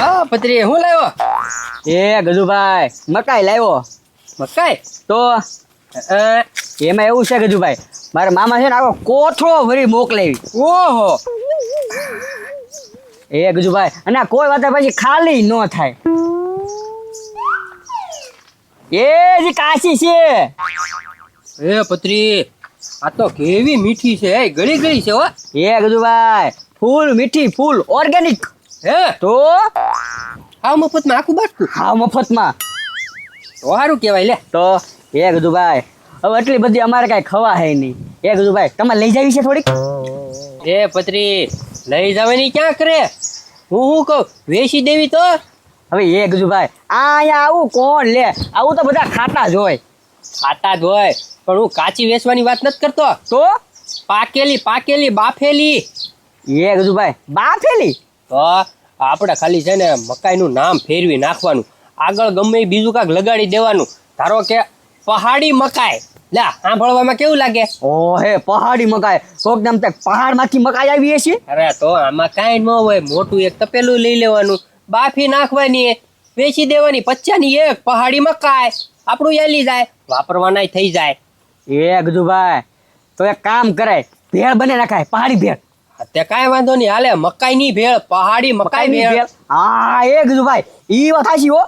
હા પત્રી હું લાવ્યો? એ ગજુભાઈ મકાઈ લાવ્યો. મકાઈ? તો એમાં એવું છે ગજુભાઈ, મારા મામા છે ને આવો કોથળો ભરી મોકલાવી. ઓહો. એ ગજુભાઈ, અને આ કોઈ વાત પછી ખાલી ન થાય. એ જે કાશી છે. એ પત્રી આ તો કેવી મીઠી છે, એ ગળી ગળી છે હો. એ ગજુભાઈ ફૂલ મીઠી, ફૂલ ઓર્ગેનિક. હે તો આ મફતમાં આખું બાટકું? હા મફતમાં. તો સારું કહેવાય લે. તો એ ગજુભાઈ હવે એટલી બધી અમારે કઈ ખવા હે નહીં. એ ગજુભાઈ તમારે લઈ જાવી છે થોડીક? એ પત્રી લઈ જવાની ક્યાં કરે? હું કહું વેચી દેવી તો? હવે એ ગજુભાઈ અહીંયા આવું કોણ લે? આવું તો બધા ખાતા જ હોય. ખાતા જ હોય, પણ હું કાચી વેચવાની વાત નથી કરતો. તો પાકેલી પાકેલી બાફેલી. એ ગજુભાઈ બાફેલી? તો આપણે ખાલી છે ને મકાઈનું નામ ફેરવી નાખવાનું, આગળ ગમે એ બીજું કાંક લગાડી દેવાનું. ધારો કે પહાડી મકાઈ. લા સાંભળવામાં કેવું લાગે? ઓહે પહાડી મકાઈ, કોક નામ તક પહાડ માંથી મકાઈ આવી છે. અરે તો આમાં કાંઈ ન હોય, મોટું એક તપેલું લઈ લેવાનું, બાફી નાખવાની, વેચી દેવાની. 50ની એક પહાડી મકાઈ, આપણું એલી જાય, વાપરવાના થઈ જાય. એ ગજુભાઈ તો એક કામ કરાય, ભેળ બને નાખાય, પહાડી ભેળ. તે કાંઈ વાંધો નહીં, હાલે મકાઈની ભેળ, પહાડી મકાઈ ભેળ. હા એ ગજુભાઈ ઈ વાત સાચી હો,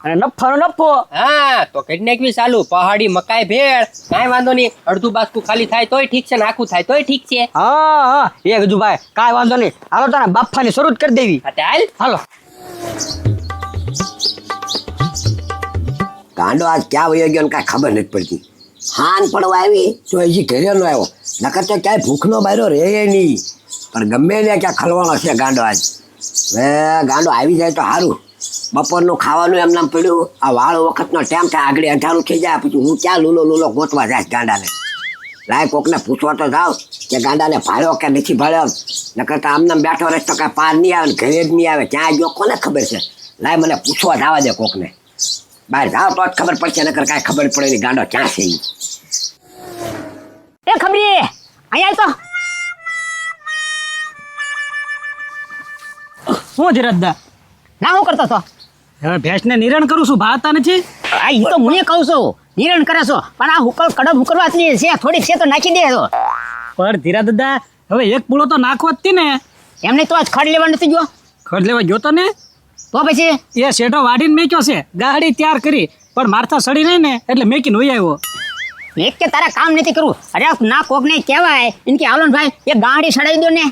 અને નફાનો નફો. હા તો કરી નાખવી ચાલુ, પહાડી મકાઈ ભેળ. કાંઈ વાંધો નહીં, અડધું બાસ્કું ખાલી થાય તોય ઠીક છે ને આખું થાય તોય ઠીક છે. હા હા એ ગજુભાઈ કાંઈ વાંધો નહીં, હાલો તને બાફાની શરૂ કરી દેવી. હા તે હાલ. હાલો. ગાંડો આજ ક્યાં વયો ગયો ને કાંઈ ખબર નથી પડતી. હાન પડવા આવી તો હજી ઘરે ન આવ્યો, નકર તો ક્યાંય ભૂખનો બાર્યો રહે નહીં. પણ ગમે ને ક્યાં ખલવાનો છે ગાંડો આજ. હવે ગાંડો આવી જાય તો સારું. બપોરનું ખાવાનું એમ નામ પડ્યું, આ વાળો વખતનો ટાઈમ થાય, આગળ અંધારું થઈ જાય, પછી હું ક્યાં લૂલો ગોતવા જાય ગાંડાને. લાય કોકને પૂછવા તો જાવ કે ગાંડાને ભાળ્યો કે નથી ભાળ્યો. નકર તો આમને બેઠો રહેશે તો કાંઈ પાર નહીં આવે ને ઘરે જ નહીં આવે, ક્યાં ગયો કોને ખબર છે. લાય મને પૂછવા જવા દે કોકને. બહાર જાવ તો જ ખબર પડશે, નકર કાંઈ ખબર પડે નહીં ગાંડો ક્યાં છે. એ ખબરી અહીંયા તો હું ધીરજદા ના હું કરતો છો? હવે ભેંસને નિરણ કરું છું, ભાવતા નથી. આ ઈ તો મુએ કહું છું નિરણ કરે છો, પણ આ હુકલ કડમ હુકરવાતની છે, થોડીક છે તો નાખી દે છો. પણ ધીરજદા હવે એક પૂળો તો નાખવો જ હતી ને. એમને તો આજ ખડ લેવા નથી ગયો? ખડ લેવા ગયો તો ને, તો પછી એ શેઢો વાડીને મેક્યો છે, ગાડી તૈયાર કરી, પણ મારથા સડી નહીં ને એટલે મેકીને વહી આવ્યો. એક કે તારા કામ નથી કરવું. અરે ના કોક ને કહેવાય એને કે હાલો ને ભાઈ એક ગાડી સડાઈ દો ને.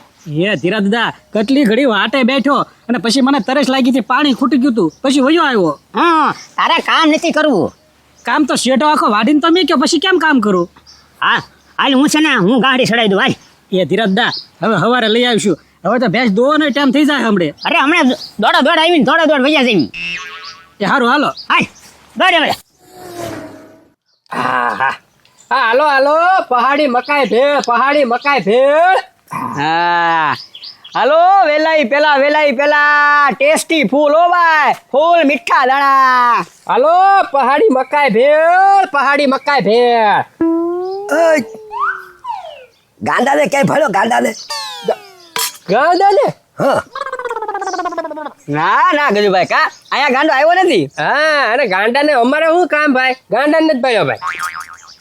એ ધીરજદા કેટલી ઘડી વાટે બેઠો અને પછી મને તરસ લાગી હતી, પાણી ખૂટી ગયું હતું, પછી વયો આવ્યો. હા તારે કામ નથી કરવું. કામ તો શેઢો આખો વાડીને તો મેક્યો, પછી કેમ કામ કરું? હા હાલ હું છે ને હું ગાડી સડાઈ દઉં હાલ. એ ધીરજદા હવે સવારે લઈ આવીશું, હવે તો ભેંસ દોવાનો ટાઈમ થઈ જાય હમણે. અરે હમણાં દોડ આવીને દોડ વૈયા જઈ. એ સારું હાલો. હાલ દોડ. હા હા હા હાલો હાલો, પહાડી મકાઈ ભેળ, પહાડી મકાઈ ભેળ. હા હાલો વેલાઈ પેલા ટેસ્ટી ફૂલ હો ભાઈ, ફૂલ મીઠા દાણા. હાલો પહાડી મકાઈ ભેળ, પહાડી મકાઈ ભેળ. ઓય! ગાંડાને ક્યાંય ભાળ્યો ગાંડાને? ગાંડા ને? હા ના ગજુભાઈ કા અહીંયા ગાંડો આવ્યો નથી. હા અને ગાંડાને અમારે શું કામ ભાઈ? ગાંડા નથી ભાઈ ભાઈ.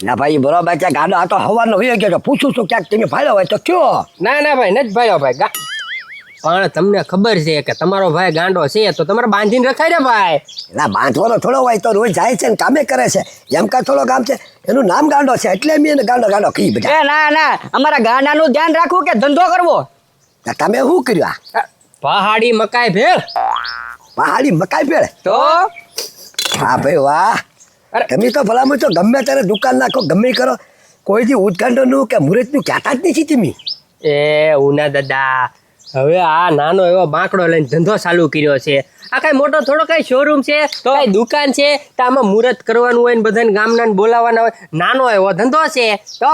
ના ભાઈ બરોબર છે, ગાંડો આ તો હવાનો વયો ગયો છે. પૂછું છું ક્યાંક તમે ભાળ્યો હોય તો કયો. ના ભાઈ નથી ભાઈ ભાઈ. પણ તમને ખબર છે કે તમારો ભાઈ ગાંડો છે તો તમારે બાંધીને રખાય ને ભાઈ. ના બાંધવાનો થોડો હોય તો રોજ જાય છે ને કામે કરે છે, એમ કા થોડો કામ છે, એનું નામ ગાંડો છે એટલે મેં એને ગાંડો કહી બધા. એ ના અમારા ગાંડાનું ધ્યાન રાખવું કે ધંધો કરવો? તમે શું કર્યું? આ પહાડી મકાઈ ભેળ. પહાડી મકાઈ ભેળ? તો હા ભાઈ વાહ. અરે. તમે તો ભલામણ છો ગમે ત્યારે દુકાન નાખો, ગમે કરો, કોઈથી ઉદગાંડોનું કે મુહૂર્તનું કહેતા જ નથી તમે. એ ઉના દાદા, હવે આ નાનો એવો બાંકડો લઈને ધંધો ચાલુ કર્યો છે. આ કઈ મોટો થોડો કઈ શોરૂમ છે તો કઈ દુકાન છે તો આમાં મુહૂર્ત કરવાનું હોય ને બધાને ગામના બોલાવવાના હોય. નાનો એવો ધંધો છે તો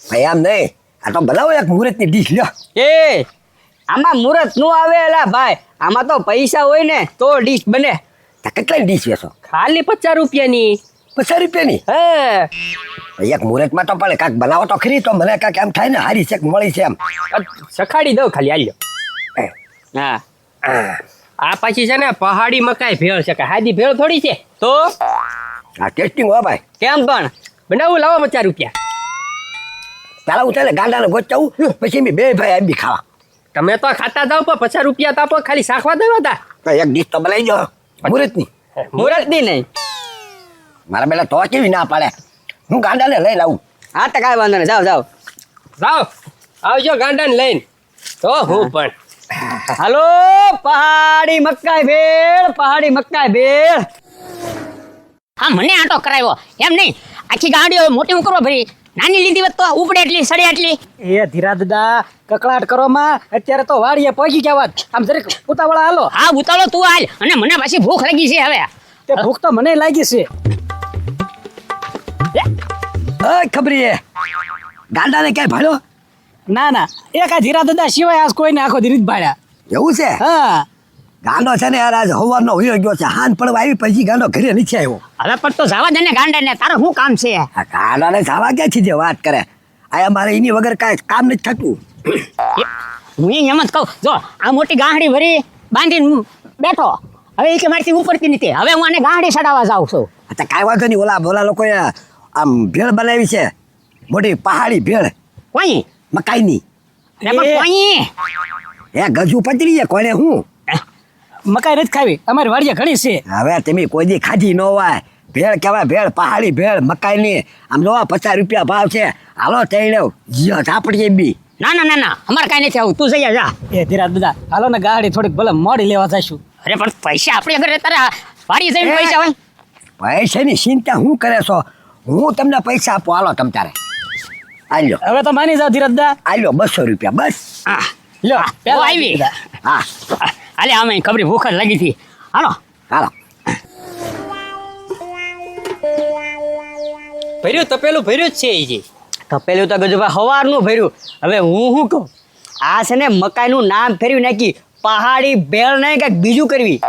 ભાઈ આમ નહીં, આ તો બનાવો એક મુહૂર્તની ડીશ લ્યો. એ આમાં મુહૂર્ત નું આવે એલા ભાઈ, આમાં તો પૈસા હોય ને તો ડીશ બને. તો કેટલાની ડીશ વેચો? ખાલી 50 રૂપિયાની. 50 રૂપિયાની? હે એક મુહૂર્તમાં તો પડે કાંક બનાવો તો ખરી, તો મને કાંક એમ થાય ને હારી છે મળી છે એમ. સખાડી દઉં ખાલી. હાલ્યો. હા આ પાછી છે ને પહાડી મકાઈ ભેળ છે કે હાદી ભેળ થોડી છે. તો આ ટેસ્ટિંગ હો ભાઈ. કેમ પણ બનાવું લાવો 50 રૂપિયા. પેલા હું તને ગાંડાને ગોચાવું પછી મેં બે ભાઈ આવી ખાવા. તમે તો ખાતા જાવ પણ 50 રૂપિયા તો આપો, ખાલી શાખવા દેવા હતા. તો એક ડીશ તો બનાવી દો મુહૂર્તની. મુહૂર્તની નહીં. મારા બેલા તો કેવી ના પાડે. હું ગાંડાને લઈ લાવું. હા તો કાંઈ વાંધો નહીં, જાઓ જાઓ. જાઓ આવજો ગાંડાને લઈને. તો હું પણ હાલો પહાડી મકાઈ ભેળ, પહાડી મકાઈ ભેળ. હા મને આટો કરાવ્યો એમ નહીં, આખી ગાડીઓ મોટી હું કરવા ભરી, નાની લીધી હોત તો ઉપડે એટલી સડે એટલી. એ ધીરા દાદા કકળાટ કરો માં, અત્યારે તો વાડીએ પહોંચી ગયા વાત. આમ જરીક ઉતાવળા હાલો. હા ઉતાળો તું હાલ, અને મને પાછી ભૂખ લાગી છે હવે. તે ભૂખ તો મને લાગી છે. ખબરી એ ગાંડાને ક્યાંય ભાડ્યો? ના ના, એક આ ધીરા દાદા સિવાય આજ કોઈને આખો દી રીત ભાડ્યા. એવું છે? હા ગાંડો છે ને યાર આજ હવારનો હોયો ગયો છે. હાન પડવા આવી પછી ગાંડો ઘરે નથી આવ્યો. હવે પણ તો જવા દે ને ગાંડા ને, તારે શું કામ છે? આ ગાંડાને જવા ગયા છે જે વાત કરે. આ મારે એની વગર કાંઈ કામ નથી થતું. હું એમ જ કહું, જો આ મોટી ગાંહડી ભરી બાંધીને બેઠો, હવે એ કે મારથી ઉપડતી નથી, હવે હું આને ગાંહડી ચડાવવા જાઉં છું. અચ્છા કાંઈ વાંધો નહીં. ઓલા લોકોએ આમ ભેળ બનાવી છે, મોટી પહાડી ભેળ કોઈ મકાઈની. અરે પણ કોઈ એ ગજુ પચડી છે કોને હું. મકાઈ નથી ખાવી, અમારી વાડીએ ઘણી છે. હવે તમે કોઈ દી ખાધી ન હોય. ભેળ કહેવાય ભેળ, પહાડી ભેળ મકાઈની. આમ જો 50 રૂપિયા ભાવ છે. હાલો તૈણે જીઓ ઝાપડીએ બી. ના ના ના ના, અમારે કાંઈ નથી આવું, તું જઈ જા. એ ધીરા દાદા હાલો ને, ગાડી થોડીક ભલે મોડી લેવા જઈશું. અરે પણ પૈસા આપણી ઘરે તારા વાડી જઈને પૈસા હોય. પૈસાની ચિંતા હું કરે છો? હું તમને પૈસા આપું. હાલો તમ તારે આલ્યો હવે તો માની જાઓ ધીરા દાદા. આલ્યો 200 રૂપિયા બસ. હા લ્યો ઓ પેલા આવી. હા હાલે આમે ખબરી ભૂખ જ લાગી હતી. હાલો હાલો. ભર્યું તપેલું ભર્યું જ છે એ જે. તપેલું તો ગજુભાઈ સવારનું ભર્યું. હવે હું શું કહું, આ છે ને મકાઈનું નામ ફેરવી નાખી, પહાડી ભેળ નહીં કંઈક બીજું કરવી.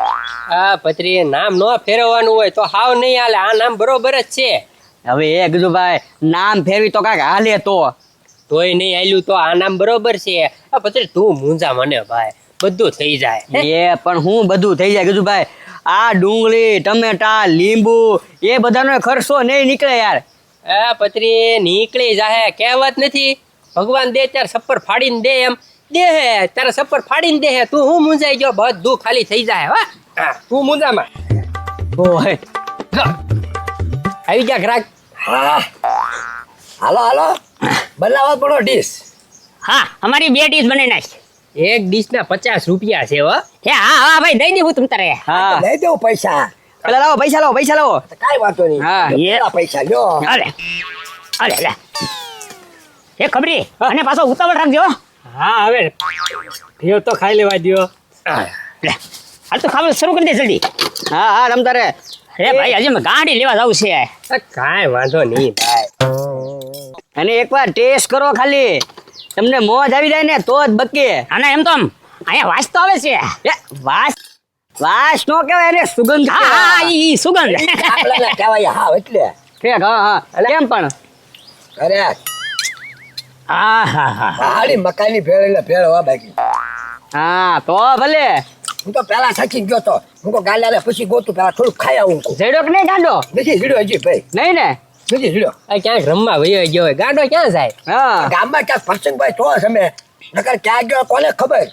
આ પત્રી નામ ન ફેરવવાનું હોય તો હાવ નહીં હાલે. આ નામ બરોબર જ છે. હવે એ ગજુભાઈ નામ ફેરવી તો કાંઈક હાલે તો. તોય નહીં આલ્યું તો આ નામ બરોબર છે. આ પત્રી તું મૂંઝા મને ભાઈ, બધું થઈ જાય. એ પણ હું બધું થઈ જાય ગજુભાઈ. આ ડુંગળી, ટમેટા, લીંબુ એ બધાનો ખર્ચો નહીં નીકળે યાર. આ પત્રી નીકળી જાહે, કહેવત નથી ભગવાન દે ત્યારે સપ્પર ફાડીને દે, એમ દે ત્યારે સપ્પર ફાડીને દે. તું હું મૂંઝાઈ ગયો, બધું ખાલી થઈ જાય. હા તું મૂંઝામાં. ઓહે આવી ગયા ગ્રાહક. હા હાલો હાલો બનાવવા પડો ડીશ. હા અમારી 2 ડીશ બનાવી નાખ. એક ડીશના 50 રૂપિયા છે. હો હે હા હા ભાઈ દઈ દેવું તમ તારે. હા દઈ દેવું પૈસા. પેલા લાવો પૈસા લાવો, પૈસા લાવો. કાંઈ વાંધો નહીં. હા, પેલા પૈસા લ્યો. અરે અરે લે એ ખબરી, અને પાછો ઉતાવળ રાખજો. હા હવે ભેળ તો ખાઈ લેવા દ્યો. લે હાલ તો ખાવાનું શરૂ કરી દે જલ્દી. હા હા રમતા રે. અરે ભાઈ હજી મેં ગાડી લેવા જાવ છે. કાંઈ વાંધો નહીં ભાઈ. અને એકવાર ટેસ્ટ કરો ખાલી, તમને મોજ આવી જાય ને તો જ બકે. અને એમ તો આમ અહીંયા વાસ તો આવે છે. એ વાસ વાસ નો કહેવાય, એને સુગંધ હા હા કહેવાય. ઈ સુગંધ. આપણાને કહેવાય હા એટલે. ઠીક, હા હા કેમ પણ અરે હા હા હા પહાડી મકાઈની ભેળ એટલે ભેળ હો બાકી. હા તો ભલે. હું તો પેલા થાકી ગયો તો. હું તો ગાંડાને પછી ગોતું, પેલા થોડુંક ખાઈ આવું. જેડો કે નહીં ગાંડો? નથી જીડ્યો હજી ભાઈ, નહીં ને? નથી જીડ્યો. આ ક્યાંક રમવા વયો ગયો હોય, ગાંડો ક્યાં જાય? હા ગામમાં ક્યાંક ફરસંગભાઈ તો તમે નકર ક્યાં ગયો કોને ખબર.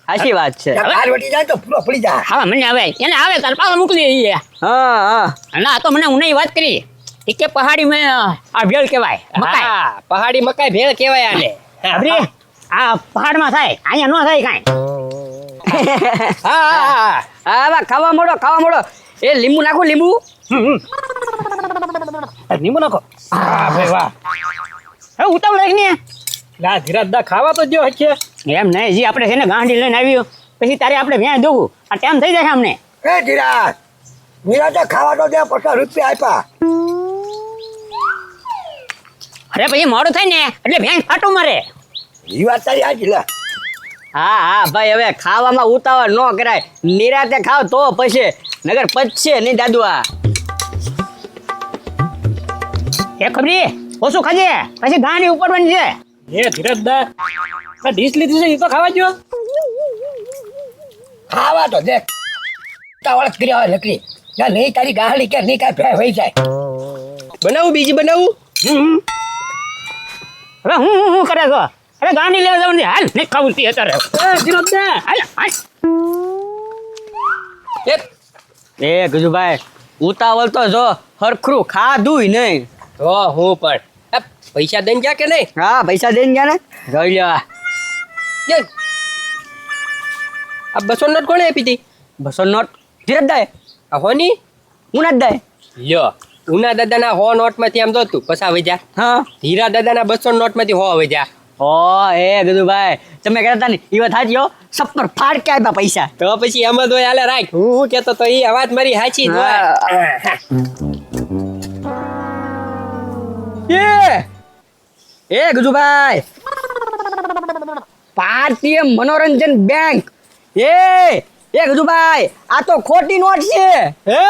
સાચી વાત છે. ત્યાં બહાર વટી જાય તો પૂરો પડી જાય. હા મને આવે એને આવે તાર પાછો મોકલી દઈએ. હા હા ના તો મને ઉનાઈ વાત કરી એ કે પહાડી માં આ ભેળ કહેવાય મકાઈ. હા પહાડી મકાઈ ભેળ કહેવાય આને. ખબરી આ પહાડમાં થાય, અહીંયા ન થાય કાંઈ. હા હા હા બા ખાવા મોડો, ખાવા મોડો. એ લીંબુ નાખો, લીંબુ. લીંબુ નાખો. હા ભાઈ વાહ. હવે ઉતાવળ રાખ ને. લા ધીરા દાદા ખાવા તો દ્યો હશે. એમ નહીં જી આપણે છે ને ગાંડી લઈને આવ્યો પછી તારે આપણે ભેં દઉં આ ટાઈમ થઈ જાય અમને. એ ધીરાજ નિરાતે ખાવા તો દે, 50 રૂપિયા આપ્યા. અરે પછી મોડું થાય ને એટલે ભેં ફાટું મારે. એ વાત તારી હાજી લે. હા હા ભાઈ હવે ખાવામાં ઉતાવળ ન કરાય, નિરાતે ખાવ તો પછી, નગર પચશે નહીં દાદુ. આ એ ખબરી ઓછું ખાજે પછી ગાંડી ઉપડવાની છે. એ ધીરા દાદા ડીશ લીધી છે એ તો ખાવા દ્યો. ખાવા તો દે. ઉતાવળ જ કર્યા હોય લકડી ના નહીં તારી ગાહડી કે નહીં કાંઈ ભેળ વહી જાય બનાવું બીજી બનાવું હવે હું કરે છો હવે ગાંડી લેવા જવાનું છે. હાલ નહીં ખાવું તે અત્યારે હાલ હાલ એ એ ગજુભાઈ ઉતાવળ તો જો હરખરું ખાધું નહીં. તો હું પણ આ પૈસા દઈને ગયા કે નહીં હા પૈસા દઈને ગયા ને જોઈ લ્યો. જે આ 200 નોટ કોણે આપી હતી 200 નોટ ધીરજ દાય આ હોની હું નથી દાય. લ્યો ઉના દાદાના 100 નોટમાંથી આમ જોતું પસા વજ્યા હા ધીરા દાદાના 200 નોટમાંથી 100 વજ્યા ઓ એ ગજુભાઈ તમે કહેતા ને એ વાત સાચી હો સપ્પર ફાડ કે આપ્યા પૈસા. તો પછી એમ જ હોય હાલે રાખ હું કેતો તો એ અવાજ મારી સાચી જ હોય એ ગજુભાઈ ભારતીય મનોરંજન બેંક એ ગજુભાઈ આ તો ખોટી નોટ છે. હે